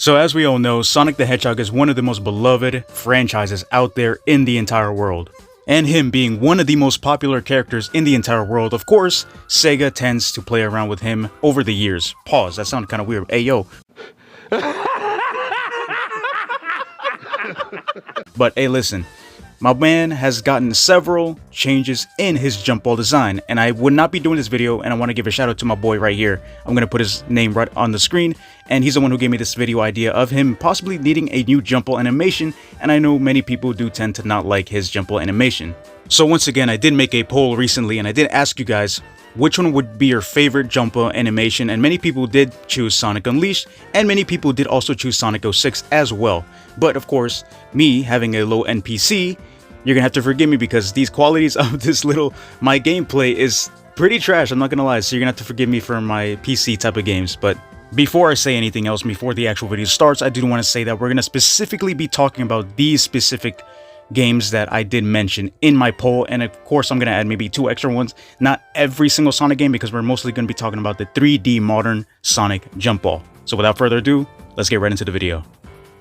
So as we all know, Sonic the Hedgehog is one of the most beloved franchises out there in the entire world. And him being one of the most popular characters in the entire world, of course, Sega tends to play around with him over the years. Pause, that sounded kind of weird. Hey yo. But hey listen, my man has gotten several changes in his Jumpball design, and I would not be doing this video, and I want to give a shout out to my boy right here. I'm going to put his name right on the screen, and he's the one who gave me this video idea of him possibly needing a new Jumpball animation, and I know many people do tend to not like his Jumpball animation. So once again, I did make a poll recently, and I did ask you guys which one would be your favorite Jumpball animation, and many people did choose Sonic Unleashed, and many people did also choose Sonic 06 as well. But of course, me having a low NPC, you're gonna have to forgive me because these qualities of my gameplay is pretty trash, I'm not gonna lie, so you're gonna have to forgive me for my PC type of games. But before I say anything else, before the actual video starts, I do want to say that we're gonna specifically be talking about these specific games that I did mention in my poll, and of course I'm gonna add maybe 2 extra ones, not every single Sonic game, because we're mostly gonna be talking about the 3D modern Sonic Jumpball. So without further ado, let's get right into the video.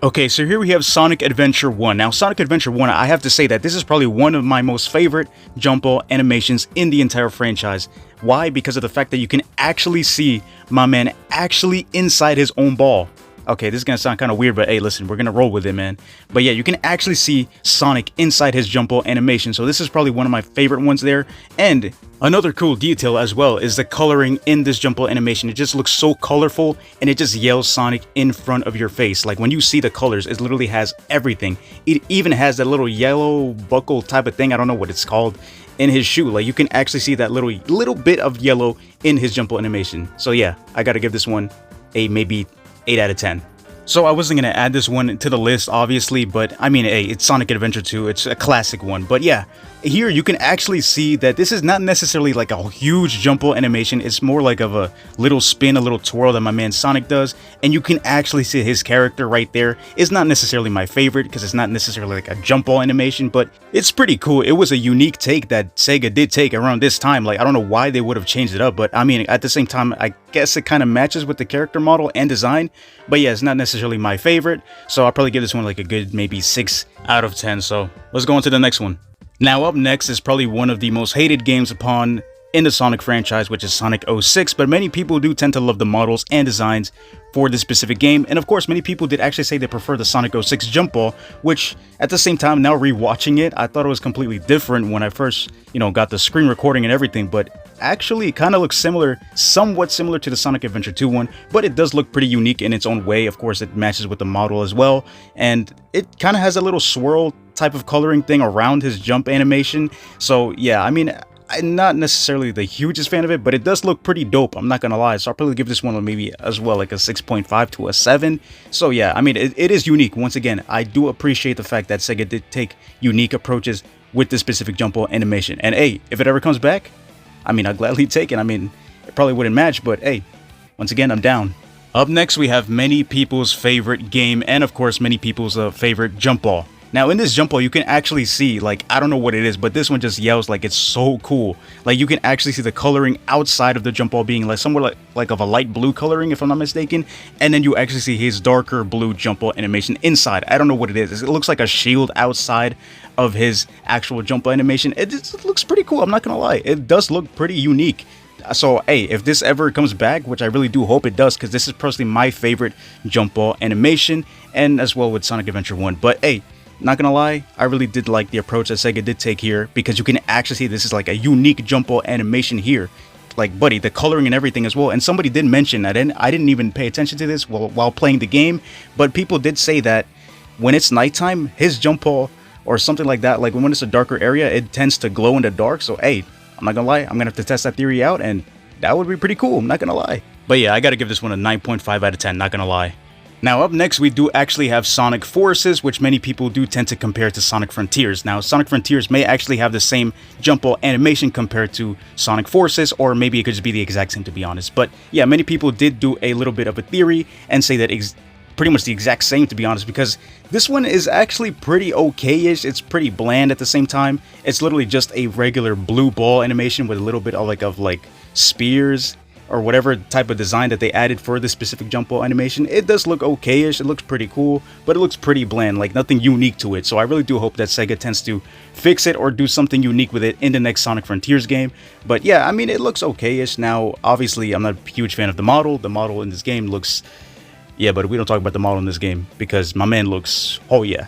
Okay, so here we have Sonic Adventure 1. Now, Sonic Adventure 1, I have to say that this is probably one of my most favorite Jumpball animations in the entire franchise. Why? Because of the fact that you can actually see my man actually inside his own ball. Okay, this is gonna sound kind of weird, but hey, listen, we're gonna roll with it, man. But yeah, you can actually see Sonic inside his Jumpball animation, so this is probably one of my favorite ones there. And another cool detail as well is the coloring in this Jumpball animation. It just looks so colorful, and it just yells Sonic in front of your face. Like when you see the colors, it literally has everything. It even has that little yellow buckle type of thing, I don't know what it's called, in his shoe. Like you can actually see that little bit of yellow in his Jumpball animation. So yeah, I gotta give this one a maybe 8 out of 10. So I wasn't going to add this one to the list, obviously, but I mean, hey, it's Sonic Adventure 2, it's a classic one. But yeah, here you can actually see that this is not necessarily like a huge Jumpball animation, it's more like of a little spin, a little twirl that my man Sonic does, and you can actually see his character right there. It's not necessarily my favorite, because it's not necessarily like a Jumpball animation, but it's pretty cool. It was a unique take that Sega did take around this time. Like, I don't know why they would have changed it up, but I mean, at the same time, I guess it kind of matches with the character model and design, but yeah, it's not necessarily my favorite, so I'll probably give this one like a good maybe 6 out of 10. So let's go on to the next one. Now up next is probably one of the most hated games upon in the Sonic franchise, which is Sonic 06, but many people do tend to love the models and designs for this specific game, and of course many people did actually say they prefer the Sonic 06 Jumpball, which at the same time, now rewatching it, I thought it was completely different when I first, got the screen recording and everything, but actually it kind of looks similar, somewhat similar to the Sonic Adventure 2 one, but it does look pretty unique in its own way. Of course, it matches with the model as well, and it kind of has a little swirl type of coloring thing around his jump animation. So yeah, I mean, I'm not necessarily the hugest fan of it, but it does look pretty dope, I'm not gonna lie. So I'll probably give this one maybe as well like a 6.5 to a 7. So yeah, I mean, it is unique. Once again, I do appreciate the fact that Sega did take unique approaches with this specific Jumpball animation. And hey, if it ever comes back, I mean, I'll gladly take it. I mean, it probably wouldn't match, but hey, once again, I'm down. Up next, we have many people's favorite game, and of course, many people's favorite Jumpball. Now in this Jumpball, you can actually see, like, I don't know what it is, but this one just yells like it's so cool. Like you can actually see the coloring outside of the Jumpball being like somewhat like of a light blue coloring, if I'm not mistaken. And then you actually see his darker blue Jumpball animation inside. I don't know what it is. It looks like a shield outside of his actual Jumpball animation. It looks pretty cool, I'm not gonna lie. It does look pretty unique. So hey, if this ever comes back, which I really do hope it does, because this is personally my favorite Jumpball animation, and as well with Sonic Adventure 1. But hey, not gonna lie, I really did like the approach that Sega did take here, because you can actually see this is like a unique Jumpball animation here. Like, buddy, the coloring and everything as well. And somebody did mention that, and I didn't even pay attention to this while playing the game, but people did say that when it's nighttime, his Jumpball or something like that, like when it's a darker area, it tends to glow in the dark. So hey, I'm not gonna lie, I'm gonna have to test that theory out, and that would be pretty cool, I'm not gonna lie. But yeah, I gotta give this one a 9.5 out of 10, not gonna lie. Now up next, we do actually have Sonic Forces, which many people do tend to compare to Sonic Frontiers. Now, Sonic Frontiers may actually have the same Jumpball animation compared to Sonic Forces, or maybe it could just be the exact same, to be honest. But yeah, many people did do a little bit of a theory and say that pretty much the exact same, to be honest, because this one is actually pretty okay-ish. It's pretty bland at the same time. It's literally just a regular blue ball animation with a little bit of like spears or whatever type of design that they added for this specific jump ball animation, it does look okay-ish. It looks pretty cool, but it looks pretty bland, like nothing unique to it. So I really do hope that Sega tends to fix it or do something unique with it in the next Sonic Frontiers game. But yeah, I mean, it looks okay-ish. Now, obviously, I'm not a huge fan of the model. The model in this game looks... Yeah, but we don't talk about the model in this game because my man looks... Oh, yeah.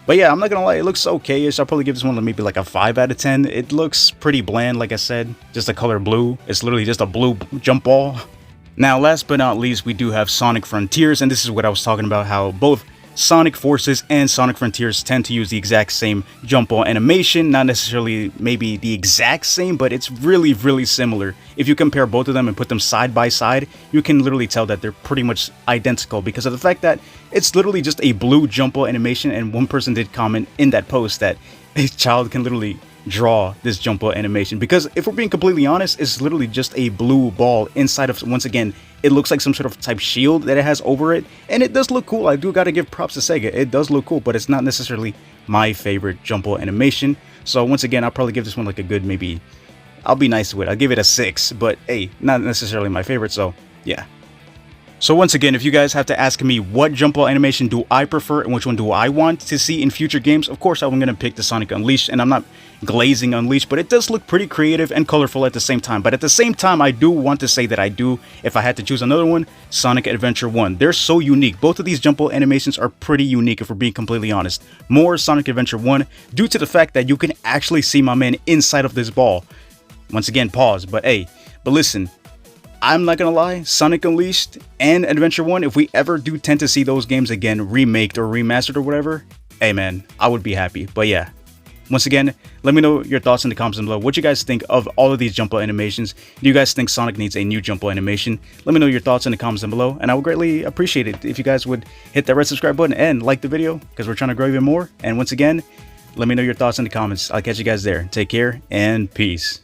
But yeah, I'm not gonna lie, it looks okay-ish. I'll probably give this one maybe like a 5 out of 10. It looks pretty bland, like I said. Just the color blue. It's literally just a blue jump ball. Now, last but not least, we do have Sonic Frontiers, and this is what I was talking about, how both Sonic Forces and Sonic Frontiers tend to use the exact same jump ball animation. Not necessarily maybe the exact same, but it's really, really similar. If you compare both of them and put them side by side, you can literally tell that they're pretty much identical because of the fact that it's literally just a blue jump ball animation, and one person did comment in that post that a child can literally draw this jump ball animation, because if we're being completely honest, it's literally just a blue ball inside of, once again, it looks like some sort of type shield that it has over it, and it does look cool. I do gotta give props to Sega. It does look cool, but it's not necessarily my favorite jump ball animation. So once again, I'll probably give this one like a good, maybe, I'll be nice to it, I'll give it a 6, but hey, not necessarily my favorite, so yeah. So once again, if you guys have to ask me what jump ball animation do I prefer and which one do I want to see in future games, of course I'm going to pick the Sonic Unleashed, and I'm not glazing Unleashed, but it does look pretty creative and colorful at the same time. But at the same time, I do want to say that I do, if I had to choose another one, Sonic Adventure 1. They're so unique. Both of these jump ball animations are pretty unique, if we're being completely honest. More Sonic Adventure 1 due to the fact that you can actually see my man inside of this ball. Once again, pause, but hey, but listen, I'm not gonna lie, Sonic Unleashed and Adventure 1, if we ever do tend to see those games again remaked or remastered or whatever, hey man, I would be happy. But yeah, once again, let me know your thoughts in the comments below. What you guys think of all of these jump ball animations? Do you guys think Sonic needs a new jump ball animation? Let me know your thoughts in the comments below, and I would greatly appreciate it if you guys would hit that red subscribe button and like the video, because we're trying to grow even more. And once again, let me know your thoughts in the comments. I'll catch you guys there. Take care and peace.